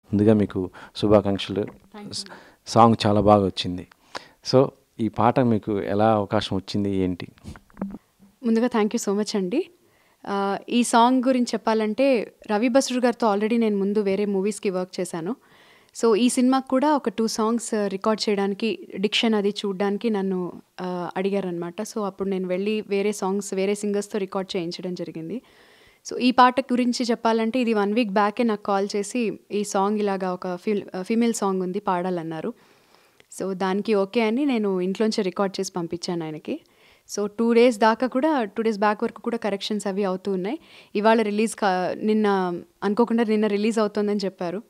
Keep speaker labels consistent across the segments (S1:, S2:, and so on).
S1: ముందుగా మీకు శుభాకాంక్షలు. సాంగ్ చాలా బాగా వచ్చింది. సో ఈ పాట మీకు ఎలా అవకాశం వచ్చింది ఏంటి?
S2: ముందుగా థ్యాంక్ యూ సో మచ్ అండి. ఈ సాంగ్ గురించి చెప్పాలంటే రవి బస్రూర్ గారితో ఆల్రెడీ నేను ముందు వేరే మూవీస్కి వర్క్ చేశాను. సో ఈ సినిమాకి కూడా ఒక 2 సాంగ్స్ రికార్డ్ చేయడానికి డిక్షన్ అది చూడడానికి నన్ను అడిగారనమాట. సో అప్పుడు నేను వెళ్ళి వేరే సాంగ్స్ వేరే సింగర్స్తో రికార్డ్ చేయించడం జరిగింది. సో ఈ పాట గురించి చెప్పాలంటే ఇది 1 వీక్ బ్యాకే నాకు కాల్ చేసి ఈ సాంగ్ ఇలాగా ఒక ఫీమేల్ సాంగ్ ఉంది పాడాలన్నారు. సో దానికి ఓకే అని నేను ఇంట్లోంచి రికార్డ్ చేసి పంపించాను ఆయనకి. సో 2 డేస్ దాకా కూడా 2 డేస్ బ్యాక్ వరకు కూడా కరెక్షన్స్ అవి అవుతూ ఉన్నాయి. ఇవాళ నిన్న అనుకోకుండా నిన్న రిలీజ్ అవుతుందని చెప్పారు.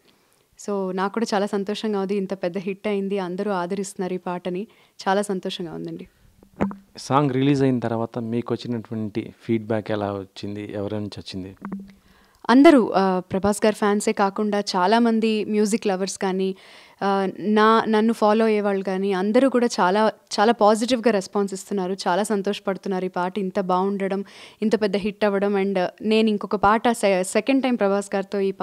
S2: సో నాకు కూడా చాలా సంతోషంగా ఉంది. ఇంత పెద్ద హిట్ అయింది, అందరూ ఆదరిస్తున్నారు ఈ పాటని. చాలా సంతోషంగా ఉందండి.
S1: సాంగ్ రిలీజ్ అయిన తర్వాత మీకు వచ్చినటువంటి ఫీడ్బ్యాక్ ఎలా వచ్చింది? ఎవరి నుంచి వచ్చింది?
S2: అందరూ ప్రభాస్ గారి ఫ్యాన్సే కాకుండా చాలామంది మ్యూజిక్ లవర్స్ కానీ నన్ను ఫాలో అయ్యేవాళ్ళు కానీ అందరూ కూడా చాలా చాలా పాజిటివ్గా రెస్పాన్స్ ఇస్తున్నారు. చాలా సంతోషపడుతున్నారు ఈ పాట ఇంత బాగుండడం, ఇంత పెద్ద హిట్ అవ్వడం. అండ్ నేను ఇంకొక పాట సెకండ్ టైం ప్రభాస్ గారితో ఈ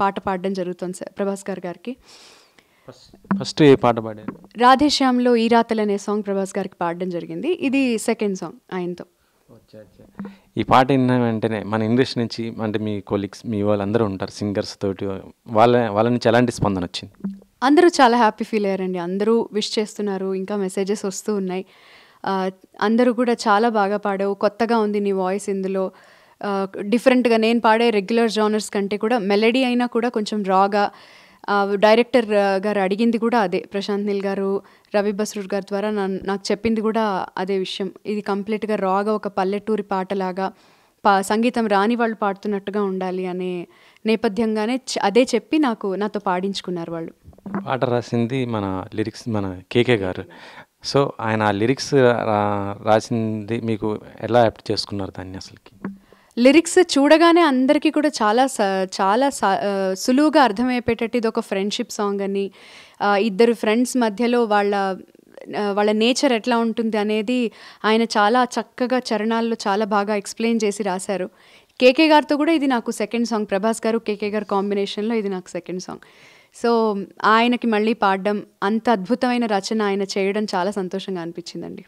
S2: పాట పాడడం జరుగుతుంది. ప్రభాస్ గారికి
S1: ఫస్ట్ ఏ పాట పాడారు?
S2: రాధేశ్యామ్లో ఈ రాతలు అనే సాంగ్ ప్రభాస్ గారికి పాడడం జరిగింది. ఇది సెకండ్ సాంగ్ ఆయనతో.
S1: ఈ పాట విన్న వెంటనే మన ఇండస్ట్రీ నుంచి అంటే మీ కొలీగ్స్ మీ వాళ్ళందరూ ఉంటారు సింగర్స్ తోటి, వాళ్ళ నుంచి ఎలాంటి స్పందన వచ్చింది?
S2: అందరూ చాలా హ్యాపీ ఫీల్ అయ్యారండి. అందరూ విష్ చేస్తున్నారు, ఇంకా మెసేజెస్ వస్తూ ఉన్నాయి. అందరూ కూడా చాలా బాగా పాడావు, కొత్తగా ఉంది నీ వాయిస్ ఇందులో, డిఫరెంట్గా నేను పాడే రెగ్యులర్ జానర్స్ కంటే కూడా మెలడీ అయినా కూడా కొంచెం రాగా. డైరెక్టర్ గారు అడిగింది కూడా అదే, ప్రశాంత్ నీల్ గారు రవి బస్రూర్ గారి ద్వారా నాకు చెప్పింది కూడా అదే విషయం. ఇది కంప్లీట్గా రాగా ఒక పల్లెటూరి పాటలాగా సంగీతం రాని వాళ్ళు పాడుతున్నట్టుగా ఉండాలి అనే నేపథ్యంగానే అదే చెప్పి నాతో పాడించుకున్నారు వాళ్ళు.
S1: పాట రాసింది మన కేకే గారు. సో ఆయన లిరిక్స్ రాసింది మీకు ఎలా యాప్ట్ చేసుకున్నారు దాన్ని? అసలుకి
S2: లిరిక్స్ చూడగానే అందరికీ కూడా చాలా సులువుగా అర్థమైపోయేటట్టు ఇది ఒక ఫ్రెండ్షిప్ సాంగ్ అని, ఇద్దరు ఫ్రెండ్స్ మధ్యలో వాళ్ళ నేచర్ ఎట్లా ఉంటుంది అనేది ఆయన చాలా చక్కగా చరణాల్లో చాలా బాగా ఎక్స్ప్లెయిన్ చేసి రాశారు. కేకే గారితో కూడా ఇది నాకు సెకండ్ సాంగ్. ప్రభాస్ గారు కేకే గారు కాంబినేషన్లో ఇది నాకు సెకండ్ సాంగ్. సో ఆయనకి మళ్ళీ పాడడం, అంత అద్భుతమైన రచన ఆయన చేయడం చాలా సంతోషంగా అనిపించిందండి.